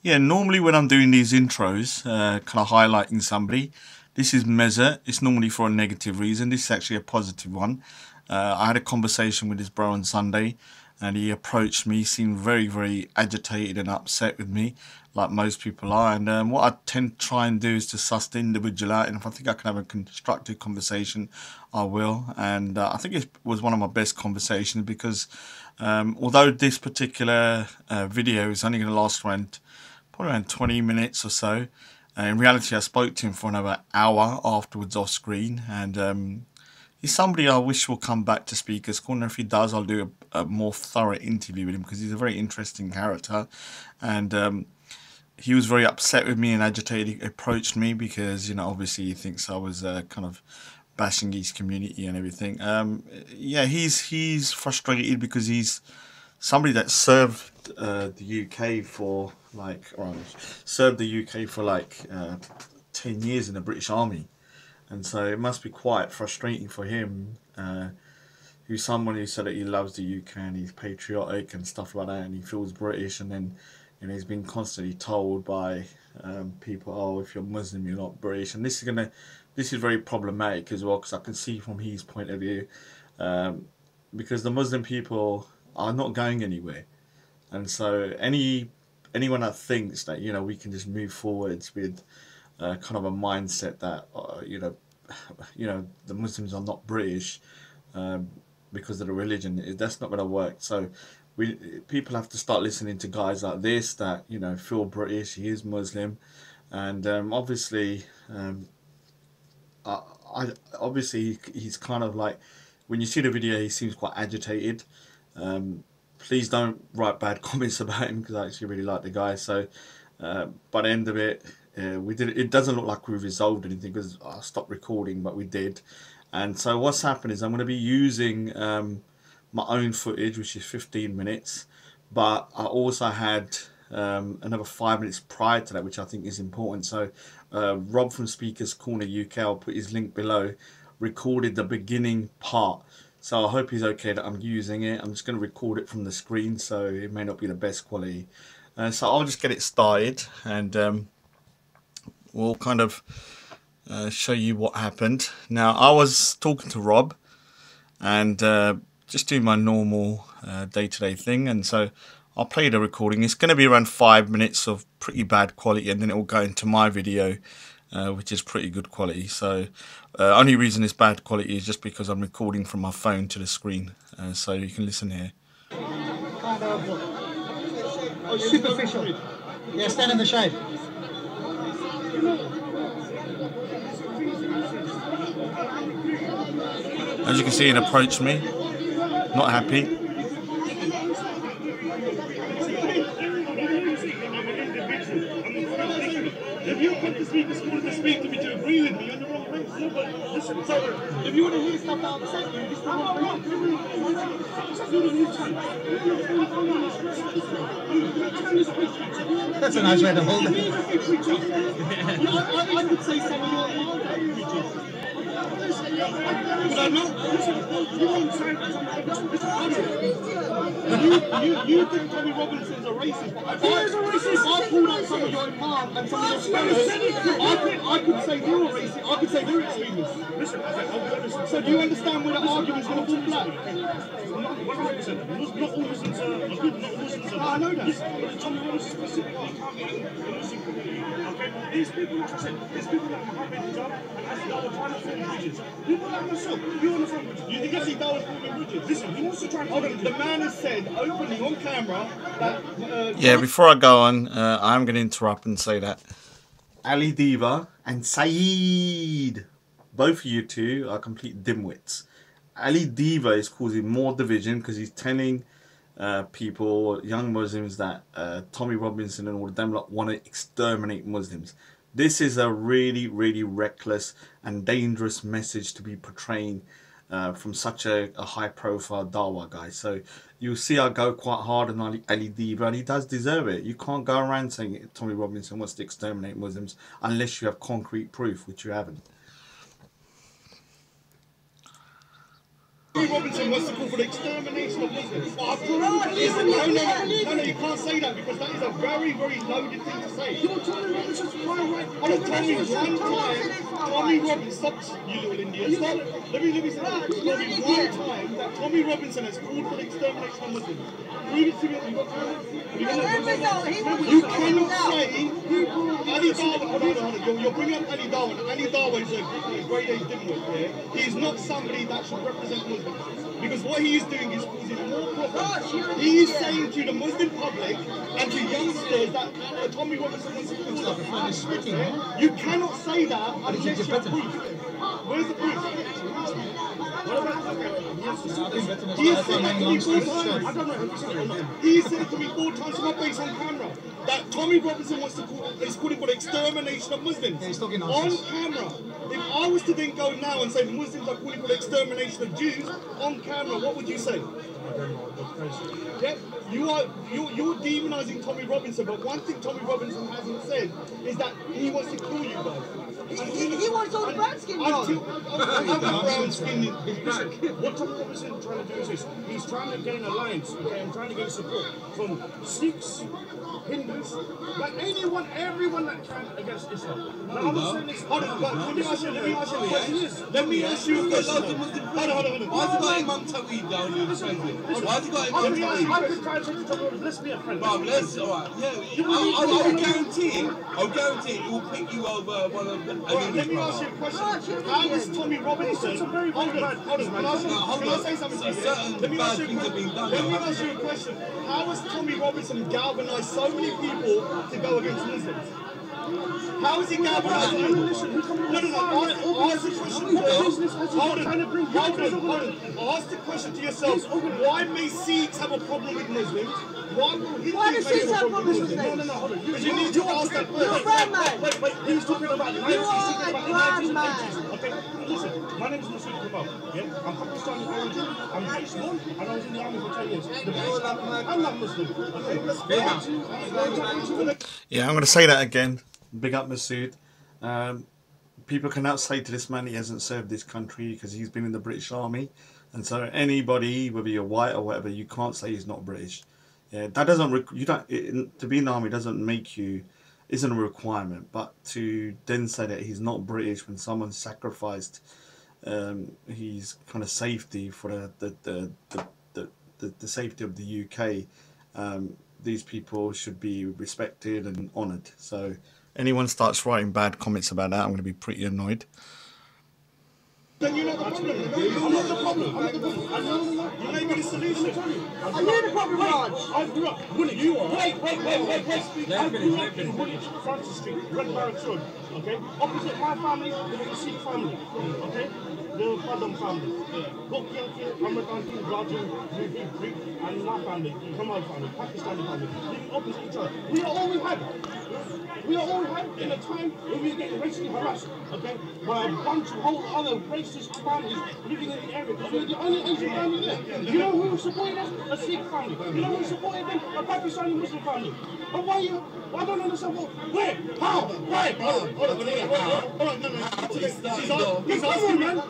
Yeah, normally when I'm doing these intros, kind of highlighting somebody, this is Mesut. It's normally for a negative reason. This is actually a positive one. I had a conversation with this bro on Sunday, and he approached me, seemed very, very agitated and upset with me, like most people are. And what I tend to try and do is to suss the individual out, and if I think I can have a constructive conversation, I will. And I think it was one of my best conversations because although this particular video is only going to last probably around 20 minutes or so. In reality, I spoke to him for another hour afterwards off screen, and he's somebody I wish will come back to Speaker's Corner. If he does, I'll do a more thorough interview with him because he's a very interesting character. And he was very upset with me and agitated. He approached me because, obviously he thinks I was kind of bashing his community and everything. Yeah, he's frustrated because he's somebody that served the UK for served the UK for 10 years in the British Army, and so it must be quite frustrating for him. Who's someone who said that he loves the UK and he's patriotic and stuff like that, and he feels British, and then he's been constantly told by people, oh, if you're Muslim, you're not British, and this is very problematic as well because I can see from his point of view, because the Muslim people are not going anywhere. And so anyone that thinks that we can just move forwards with kind of a mindset that the Muslims are not British because of the religion, that's not going to work. So people have to start listening to guys like this that feel British. He is Muslim, and obviously he's kind of like, when you see the video, he seems quite agitated. Please don't write bad comments about him because I actually really like the guy. So by the end of it, we did. It doesn't look like we resolved anything because I stopped recording, but we did. And so what's happened is I'm going to be using my own footage, which is 15 minutes, but I also had another 5 minutes prior to that, which I think is important. So Rob from Speakers Corner UK, I'll put his link below, recorded the beginning part. So I hope he's okay that I'm using it. I'm just going to record it from the screen, so it may not be the best quality. So I'll just get it started, and we'll kind of show you what happened. Now, I was talking to Rob and just doing my normal day-to-day thing, and so I'll play the recording. It's going to be around 5 minutes of pretty bad quality, and then it will go into my video, which is pretty good quality. So only reason it's bad quality is just because I'm recording from my phone to the screen, so you can listen here. Kind of superficial. Yeah, stand in the shade. As you can see, he approached me, not happy. If you come to speak to school to speak to me to agree with me, you're in the wrong place. But listen, so if you want to hear stuff that upsets you, this is the wrong place. That's a nice way to hold it. I could say some of your preachers. But I know, you think Tommy Robinson's a racist, but if I pulled out some of your imam and some of your scholars, I could say you're a racist, I could say you're extremist. Listen, so do you understand where the argument's going to fall flat? 100%. Not all Muslims are good, not all Muslims are bad. I know that. Tommy Robinson specifically can't be in the Muslim community. Okay? These people, like I said, these people that Muhammad hijab and as they were trying to form bridges. People like myself, you're on the front bridge. You think I see Dawah forming bridges? Listen, he wants to try and hold on. The man has said openly on camera that. Yeah, before I go on, I'm going to interrupt and say that Ali Diva and Saeed, both of you two are complete dimwits. Ali Diva is causing more division because he's telling people, young Muslims, that Tommy Robinson and all of them want to exterminate Muslims. This is a really, really reckless and dangerous message to be portraying from such a high-profile Dawa guy. So you'll see I go quite hard on Ali Diva, and he does deserve it. You can't go around saying Tommy Robinson wants to exterminate Muslims unless you have concrete proof, which you haven't. Robinson wants to call for the extermination of Muslims. No, you can't say that because that is a very, very loaded thing to say. You're Tommy Robinson's right. Tommy Robinson, stop, you little Indian. Stop. Let me say that. There's one time that Tommy Robinson has called for the extermination of Muslims. Read it to me. You cannot say Ali Darwin. Hold on. You're bringing up Ali Darwin. Ali Darwin is a great age dimwit. Yeah? He's not somebody that should represent Muslims. Because what he is doing is causing more problems. He is saying to the Muslim public and to youngsters that Tommy Robinson wants to kill them. You cannot say that unless you have proof. Where's the proof? He has said that to me 4 times. I don't know. He said it to me 4 times to my face on camera that Tommy Robinson is calling for the extermination of Muslims on camera. If I was to then go now and say the Muslims are calling for the extermination of Jews on camera, what would you say? Yeah, you're demonizing Tommy Robinson, but one thing Tommy Robinson hasn't said is that he wants to kill you guys. He wants all the brown skin guys. Brown skin. What Tommy Robinson is trying to do is this: he's trying to gain alliance, and trying to gain support from Sikhs, Hindus, like everyone that can against Islam. Now I'm not saying this. Hold on, but let me ask you a question. Let me ask you a question. Hold on. Why's he got Imam Tawheed down here? Why's he got Imam Tawheed? I could try to take Tommy Robinson. Let's be a friend. Alright, yeah. I'll guarantee it will pick you over one of the. Let me ask you a question. How is Tommy Robinson? Hold on. Can I say something to you? Let me ask you a question. How has Tommy Robinson galvanized so many people to go against Muslims? How is he galvanized? No. Ask the question. Hold on. Ask the question to yourself. Why may Sikhs have a problem with Muslims? Why do Sikhs have problems with Muslims? No, hold on. Because you need to ask that first. You're a brown man. Wait. He's talking about the 90s. You are a brown man. Okay, listen. My name is Mesut. Yeah, I'm Pakistani origin. I'm British born, and I was in the army for 10 years. I'm not Muslim. Okay. Yeah, I'm going to say that again. Big up Mesut. People cannot say to this man he hasn't served this country because he's been in the British Army, and so anybody, whether you're white or whatever, you can't say he's not British. Yeah, that doesn't to be in the army doesn't make you, isn't a requirement, but to then say that he's not British when someone sacrificed his kind of safety for the safety of the UK, these people should be respected and honoured. So anyone starts writing bad comments about that, I'm going to be pretty annoyed. Then you're not the problem. I'm not the problem. You may be the solution. Are you the problem, Raj? I grew up. Woolwich. You are. Wait. I grew up in Woolwich, Francis Street, Red Barracks Road. Okay. Opposite my family, there was a Sikh family. Okay. The Padam family. Gokianki, Amadanki, Raju, Greek, and my family, Kamal family, Pakistani family. Living opposite each other. We are all we had. We are all had in a time when we were getting racially harassed, okay, by a bunch of whole other racist families living in the area. Because we were the only Asian family there. You know who supported us? A Sikh family. You know who supported them? A Pakistani Muslim family. But why you? I don't understand what. Where? How? Why? No.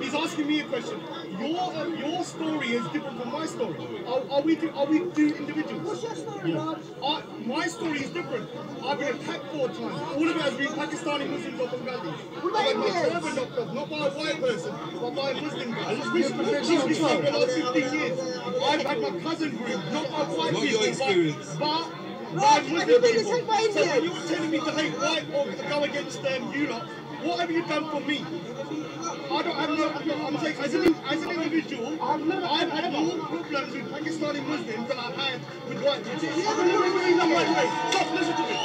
He's asking me a question. Your story is different from my story. Are we two individuals? What's your story, Raj? My story is different. I've been attacked 4 times. All of it has been Pakistani Muslims or Bengalis. I've had my turban knocked off, not by a white person, but by a Muslim guy. This for the last 15 years. I've had my cousin groomed, not by white people, your experience? But Raj, have you been attacked by so when Indians? you're telling me to hate white or to go against you lot, what have you done for me? I don't have no. I'm saying as an individual, I've had more problems with Pakistani Muslims than I've had with white people. Wait. Stop, listen to me.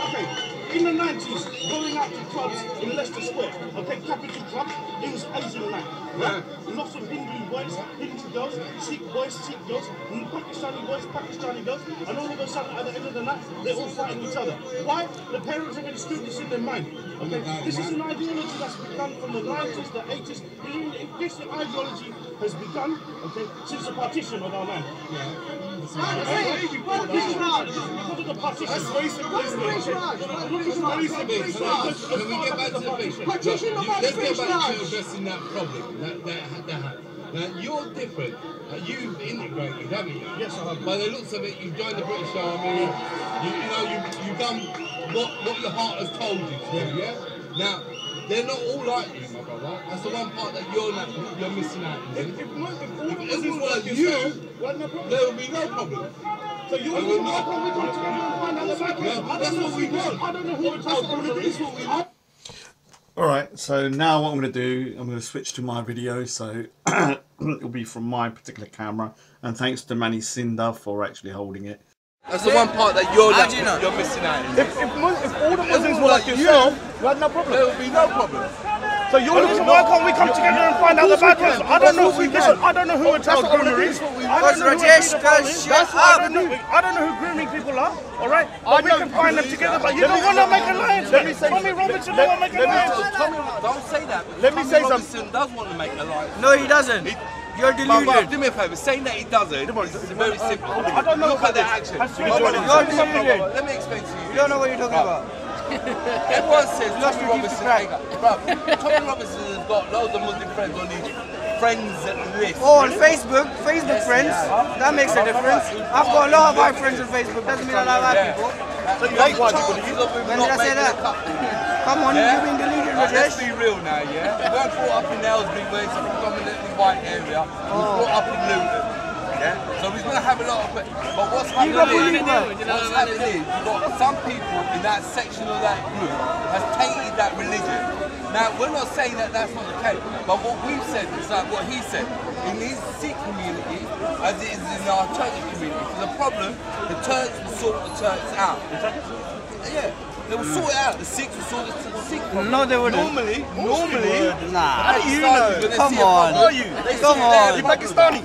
Okay. In the 90s, going out to clubs in Leicester Square, okay, capital club, it was Asian night, right? Lots of Hindu boys, Hindu girls, Sikh boys, Sikh girls, and Pakistani boys, Pakistani girls, and all of a sudden at the end of the night, they're all fighting each other. Why? The parents have instilled this in their mind, okay? This is an ideology that's begun from the 90s, the 80s. This ideology has begun, okay, since the partition of our land. This is Raj. Because of the partition. That's racist. Can we get back to the base? Let's get back to addressing that problem that happened. Now, you're different. You've integrated, haven't you? Yes, I have. By the looks of it, you've joined the British Army. You've done what your heart has told you to, yeah? Now, they're not all like you, my brother. That's the one part that you're missing out. If everyone was like you, there would be no problem. So you're no problem. That's what we want. I don't know who it's what we want. Alright, so now what I'm going to do, I'm going to switch to my video, so it'll be from my particular camera, and thanks to Manny Cinder for actually holding it. That's the one part that you're missing out. If all the Muslims were like yourself, you had no problem. There would be no problem. So you're looking, why can't we come together and find out the bad ones? I don't know who a child groomer is. I don't know who grooming people are, alright? But we can find them together, but you don't want to make alliance. Tommy Robinson don't want to make alliance. Don't say that. Let me say something. Robinson does want to make alliance. No, he doesn't. You're deluded. Do me a favour, saying that he doesn't is very simple. I don't know. Look at that action. You're deluded. Let me explain to you. You don't know what you're talking about. Everyone says Tommy Robinson. Tommy Robinson has got loads of Muslim friends on his friends list. Oh, on Facebook friends. That makes a difference. I've got a lot of white friends on Facebook. Doesn't mean I like people. So you like white people? When did I say that? Come on, you've been deleted, Let's Biritish. be real now, yeah? We weren't brought up in Aylesbury, where it's a predominantly white area. We were brought up in Luton. Yeah? So we're going to have a lot of... But what's happening is, you've got some people in that section of that group has tainted that religion. Now, we're not saying that that's not the case, but what we've said is like what he said. In his Sikh community, as it is in our Turkish community, for the problem, the Turks will sort the Turks out. Yeah. They will sort it out. The Sikhs will sort the Sikhs. No, they wouldn't. Normally. Nah. How do you know? Come on. Who are you? Come on. You're Pakistani.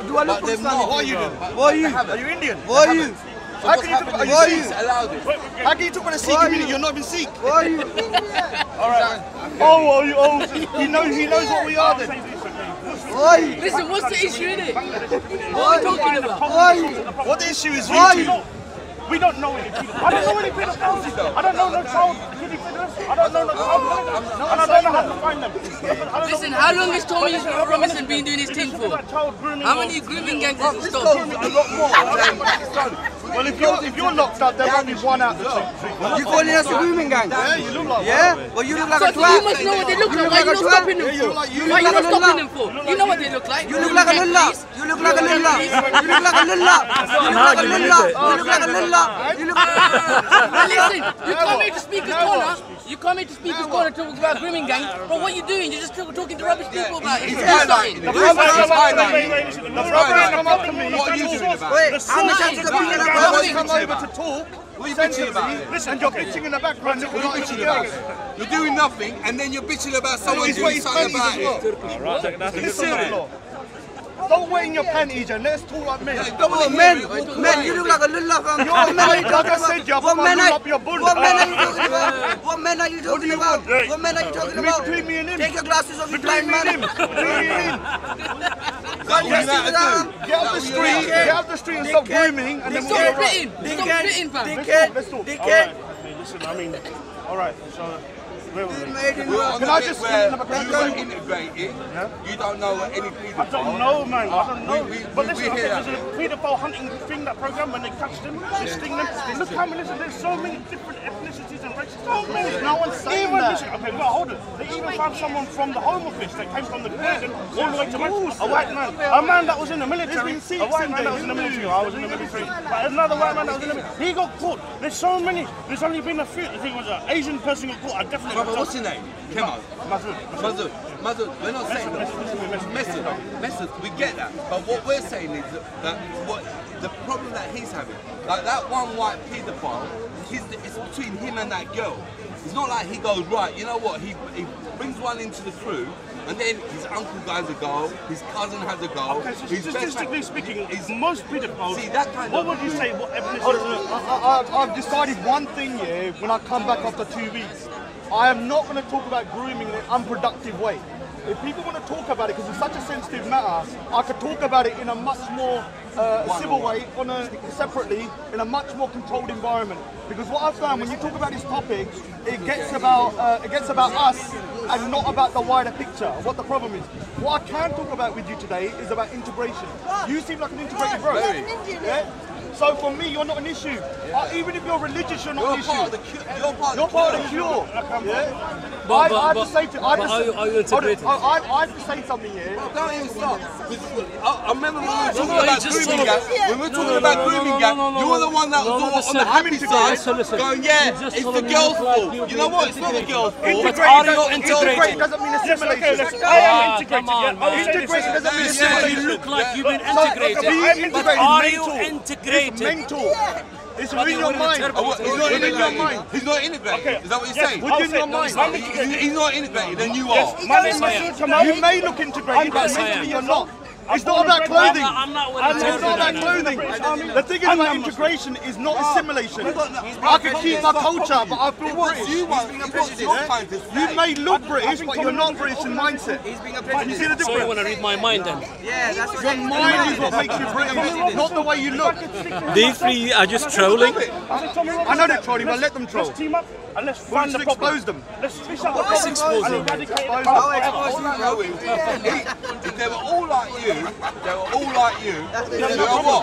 Do I look But they're Pakistani? not. What are you doing? What are you? Are you Indian? What are you? How can you talk about What are you you? Sikh? Allowed it. How can you talk about the Sikh community? You're not even Sikh. What are you? Alright. He knows what we are then. What are you? Listen, what's the issue in it? What are you talking about? What are you? What the issue is What are you you? two. We don't know any people. I don't know any pedophiles. I don't know no child kiddie fiddlers. I don't know no child molesters. And I don't know how to find them. Listen, how long has Tommy Robinson been doing his thing for? How many grooming gangs has he stopped? A lot more. Well, if you're locked up, there won't be one out there. You calling us a grooming gang? Yeah, you look like Yeah? Well, you look like a So twat. you must know what they look like. Why are you not stopping them for? Why are you not stopping them for? You know what they look like. You look like a lulla. You look like a lulla. You look like a lulla. You look like a lulla. You look like a lulla. You look like Now listen, you come here to Speaker's Corner. You come here to Speaker's Corner to talk about grooming gang. But what are you doing? You're just talking to rubbish people about it. He's Do highlighting. something. The brother come up to me. What are you doing about it? Wait, how many times have you been in a When brother? we come over to talk, What are you bitching about? listen, you're bitching in the background. We're not bitching about it. You're doing nothing, and then you're bitching about someone doing something about it. Listen, don't wait in your panties and let's talk like men. Oh, men, you look like a lulla, fam. What men are you Like I talking said, you about? have to up your bull. What men are you talking about? What men are you talking about? What men are you talking about? Between me and him. Take your glasses off, you Between blind me and him. man. Between me and him. Yes, Get out the street and stop grooming and then we'll Stop go right. spitting. Stop spitting, fam. Let's talk. Dickhead. Listen, I mean, alright, so where were we? Made in We're on Can the I bit just- where can you I- were integrated, you don't know what any people I don't know, man. I don't know. But we listen, hear there's that. a paedophile hunting thing, that program, when they catch them, they sting them. Look how many, listen, there's so many different ethnicities and races. So many. No one's saying that. Listen, okay, well, hold it. They even found someone from the Home Office that came from the prison all the way to Manchester. A white man. A man that was in the military. A white man that was in the military. I was in the military. But another white man that was in the military. He got caught. There's so many. There's only been a few. I think it was an Asian person got caught. I definitely. Brother, what's your name? Come on. Mesut, we're not saying Mesut, we get that. But what we're saying is that what the problem that he's having, like that one white paedophile, it's between him and that girl. It's not like he goes, right, you know what, he brings one into the crew, and then his uncle has a go, his cousin has a go. Okay, so his best statistically speaking, most pedophiles. See, that kind what of- would you say? What ethnicity? I've decided one thing here. When I come back after 2 weeks, I am not going to talk about grooming in an unproductive way. If people want to talk about it, because it's such a sensitive matter, I could talk about it in a much more civil way, separately, in a much more controlled environment. Because what I've found, when you talk about this topic, it gets about us and not about the wider picture. What the problem is. What I can talk about with you today is about integration. You seem like an integrated bro. Yeah? So for me, you're not an issue. Even if you're religious, you're not an issue. You're part of the cure. Yeah? I have to say to are you integrated? I have to say something here. Don't even stop. I remember when we were talking about grooming gang. When we were talking about grooming gang, you were the one that was on the happy side, going, yeah, it's the girls' fault. You know what? It's not the girls' fault. But are you integrated? Doesn't mean assimilation. I am integrated. Integration doesn't mean You assimilation. look like you've been integrated. But are you integrated? Mental. It's within your mind. He's not integrated. He's not integrated. Is that what you're saying? Within your mind. He's not integrated, then you are. My name is Mesut. You may look integrated, but mentally you're not. It's not about clothing. I'm not with It's not about clothing. The thing is about integration is not assimilation. I can keep my culture, but I feel British. You may look British, but you're not British in mindset. You see the So you want difference? to read my mind then? Yeah, that's Your mind is what makes you British, not the way you look. These three are just trolling. I know they're trolling, but let them troll. Let's team up and let's We'll find the just problem. expose them. Let's fish out the Let's problem expose and them. eradicate the Expose problem. If they were all like you, you know what?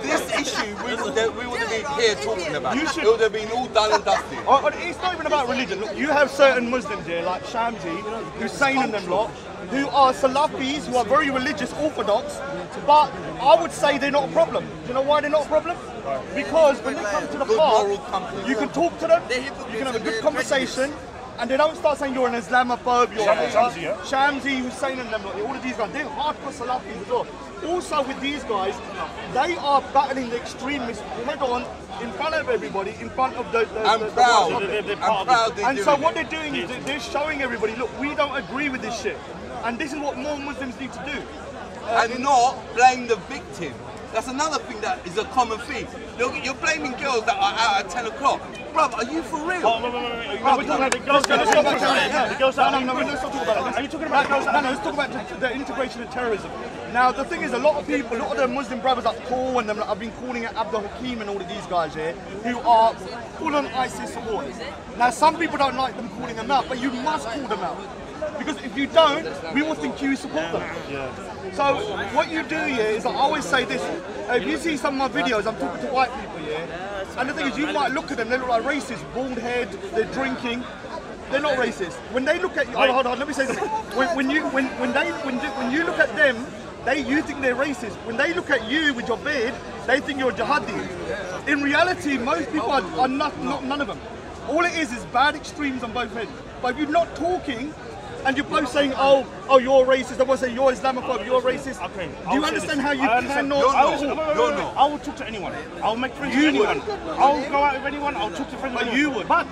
This issue we wouldn't be here talking about. It would have been all done and dusted. It's not even about religion. Look, you have certain Muslims here, like Shamsi, Hussein and them lot, who are Salafis, who are very religious, orthodox, but I would say they're not a problem. Do you know why they're not a problem? Because when they come to the path, you can talk to them, you can have a good conversation, and they don't start saying you're an Islamophobe, you're Shamsi, Hussein and them lot, all of these guys, they're hardcore Salafis as well. Also with these guys, they are battling the extremists head on, in front of everybody, in front of the I'm proud. I'm proud. And so what they're doing is they're showing everybody, look, we don't agree with this shit. And this is what more Muslims need to do. And not blame the victim. That's another thing that is a common theme. Look, you're blaming girls that are out at 10 o'clock. Bruv, are you for real? Oh, wait. We're talking about the girls. Let's talk about the girls. No, let's not talk about that. Are you talking about girls? No, let's talk about the integration of terrorism. Now, the thing is, a lot of the Muslim brothers like Paul and them, like, I've been calling out Abdul Hakim and all of these guys here, who are full-on ISIS supporters. Now, some people don't like them calling them out, but you must call them out. Because if you don't, we will think you support them. So what you do here is, I always say this, if you see some of my videos, I'm talking to white people here, and the thing is, you might look at them, they look like racist, bald head, they're drinking. They're not racist. When they look at you, hold on, let me say something. When you look at them, you think they're racist. When they look at you with your beard, they think you're a jihadi. In reality, most people are not none of them. All it is bad extremes on both ends. But if you're not talking, and you're both saying, oh, you're racist, I want to say you're Islamophobe, you're racist. Okay, do you understand how you cannot? You're not. I will talk to anyone. I'll make friends with anyone. I'll go out with anyone. I'll talk to friends with anyone. You would. But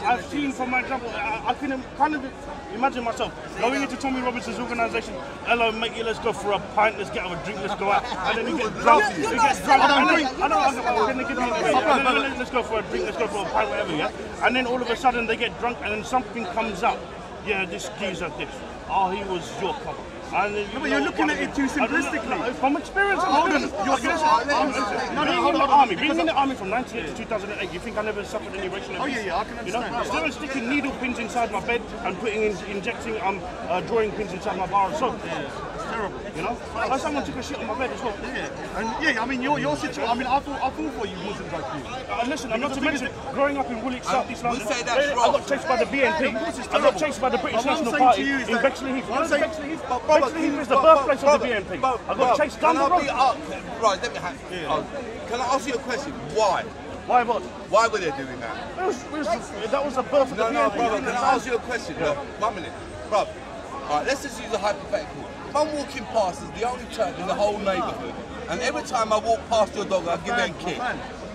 I've seen, for my example, I can kind of imagine myself going into Tommy Robinson's organisation. Hello, mate, let's go for a pint, let's get a drink, let's go out. And then he gets drunk. Let's go for a drink, let's go for a pint, whatever, yeah? And then all of a sudden they get drunk and then something comes up. Yeah, this geezer this. Oh, he was your cover. But you're looking at it too simplistically. From experience, hold on. Being in the army from 98 to 2008, you think I never suffered any racial abuse? Oh yeah, I can understand. Still sticking needle pins inside my bed and injecting drawing pins inside my bar of soap. Terrible, you know? Like someone took a shit on my bed as well. I mean, your situation. I mean, I feel for you Muslims like you. Listen, I'm not to mention growing up in Woolwich, South East London. I got chased by the BNP. I got chased by the British National Party in Bexley Heath. Bexley Heath is the birthplace of the BNP. I got chased down the road. Right, let me can I ask you a question? Why? Why what? Why were they doing that? That was the birth of the BNP. No, brother, can I ask you a question? Look, 1 minute. Bruv, alright, let's just use a hypothetical. If I'm walking past as the only church in the whole neighbourhood, and every time I walk past your dog, I give it a kick.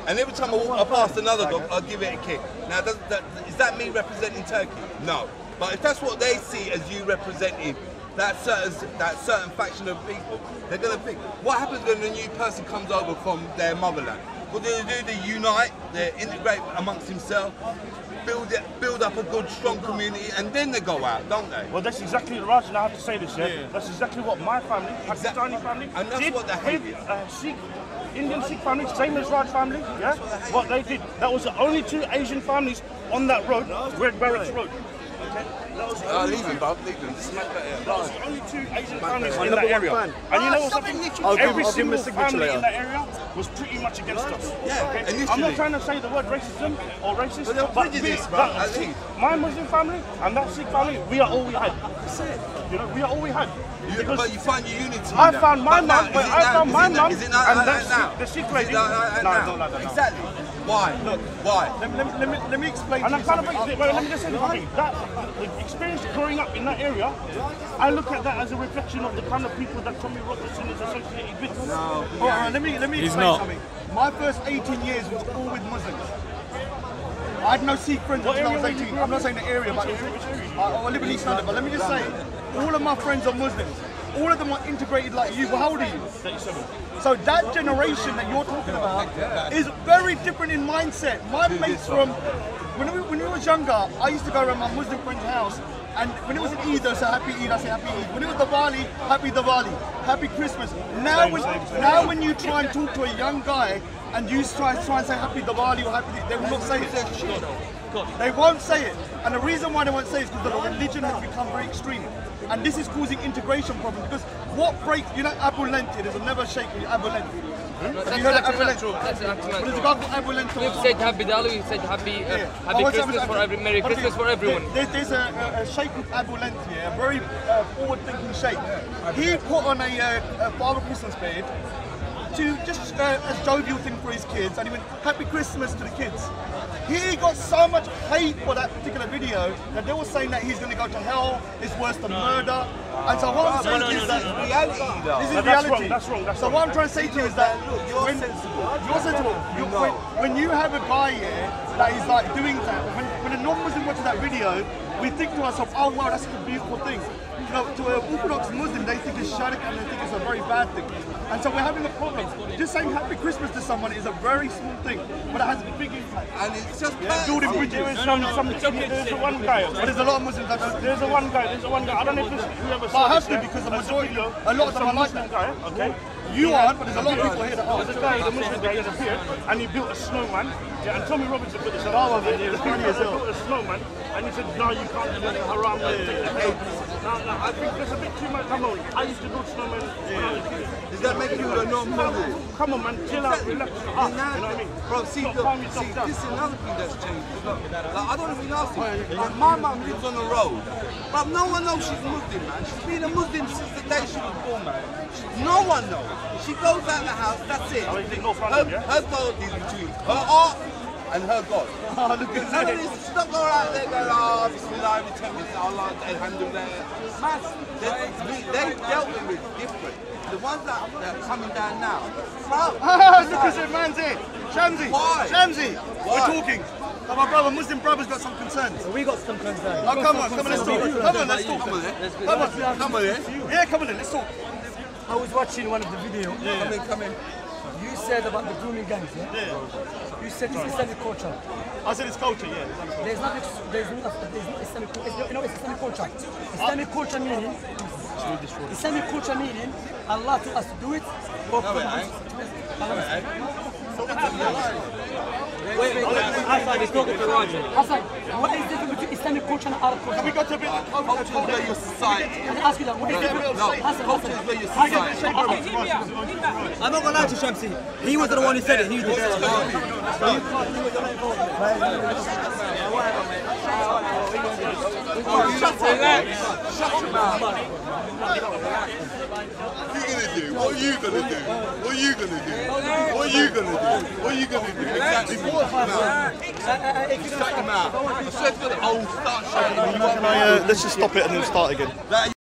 And every time I walk past another dog, I'll give it a kick. Now, is that me representing Turkey? No. But if that's what they see as you representing that certain faction of people, they're going to think, what happens when a new person comes over from their motherland? What do? They unite, they integrate amongst themselves, build up a good, strong community, and then they go out, don't they? Well, that's exactly right, and I have to say this, yeah? That's exactly what my family, Pakistani family, and that's did what they hate. Sikh, Indian Sikh family, same as Raj family, yeah? What they did. That was the only two Asian families on that road, Red Barracks Road. Okay? Leave him, bro. Leave him. Smack that here. That was the only 2 Asian families in that area. And you know what's something? Every single family in that area was pretty much against us. Yeah, okay? I'm not trying to say the word racism or racist, but they're prejudiced, bro. My Muslim family and that Sikh family, we are all we had. That's it. You know, we are all we had. But you find your unity. I found my mum. I found my mum. Is it not like that? The Sikh lady. No, it's not like that. Exactly. Why? Look, why? Let me explain. And I'm kind of let me just say something. That the experience growing up in that area, I look at that as a reflection of the kind of people that Tommy Robertson is associated with. No. Let me explain something. My first 18 years was all with Muslims. I had no Sikh friends until I was 18. I'm not saying the area, but I live in East London. But let me just say, all of my friends are Muslims. All of them are integrated like you. How old are you? 37. So that generation that you're talking about is very different in mindset. My mates from, when we was younger, I used to go around my Muslim friend's house, and when it was Eid, I say Happy Eid, I say Happy Eid. When it was Diwali, Happy Diwali, Happy Christmas. Now when you try and talk to a young guy, and you try and say Happy Diwali or Happy, they will not say it. They won't say it. And the reason why they won't say it is because the religion has become very extreme. And this is causing integration problems, because what breaks, you know, Abu Lenti, there's a never shake with Abu Lenti. Have you heard of Abu Lenti? That's an But there's a guy called Abu Lenti. We've said Happy Diwali, we've said Happy Christmas for every Merry Christmas for everyone. There's a sheikh called Abu Lenti, a very forward-thinking sheikh. He put on a Father Christmas bed to just a jovial thing for his kids, and he went Happy Christmas to the kids. He got so much hate for that particular video that they were saying that he's going to go to hell, it's worse than murder. And so what I'm saying is that reality, though. this is reality. That's wrong. So what I'm trying to say to you is that you're sensible. When you have a guy here that is like doing that, when a non-Muslim watches that video, we think to ourselves, oh wow, that's a beautiful thing. You know, to an Orthodox Muslim, they think it's shirk and they think it's a very bad thing. And so we're having a problem. Just saying Happy Christmas to someone is a very small thing, but it has a big impact. And it's just building bridges. There's one guy. But there's a lot of Muslims that don't. There's one guy. I don't know if whoever But I have to, because the majority, a lot of them are like that. Guy, okay? You aren't, but there's a lot of people here that are. There's a guy, the Muslim guy, he's appeared, and he built a snowman. Yeah, and Tommy Robertson put this up. He built a snowman, and he said, no, you can't do it, haram. Now, I think there's a bit too much. Come on, I used to build snowmen when I was a kid. Does that make you a non-Muslim? Come on, man, chill out, relax. You know what I mean? Bro, see, this is another thing that's changed. Look, like, I don't even ask you. Like, my mum lives on the road, but no one knows she's Muslim, man. She's been a Muslim since the day she was born, man. No one knows. She goes out the house, that's it. Her God is between her art and her God. Oh, look at that. She's not going out there going, oh, Bismillah, we take this, Allah, Alhamdulillah. Man, they dealt with it different. The ones that are coming down now. Look at it, man's here. Shamsi. Why? Shamsi. We're talking. So my brother, Muslim brother's got some concerns. We got some concerns. Oh, come on, let's talk. Come on, let's talk. Come on, yeah, come on, let's talk. I was watching one of the videos. Come in. You said about the grooming gangs, yeah? You said it's Islamic culture. I said it's culture, yeah. There's not Islamic culture. You know, it's Islamic culture. Islamic culture meaning, Allah told us to do it. Wait. Hassan, he's talking to Roger. Hassan, what is the difference between Islamic culture and Arab culture? We got to be Culture is where your society. Can I ask you that? What is the difference? Culture is where your society. I'm not gonna lie to Shamsi. He was the one who said it. He did. Shut your mouth. What are you gonna do? What are you gonna do? What are you gonna do? What are you gonna do? Exactly. Shut your mouth. I said to the old start shutting. Let's just stop it and then start again.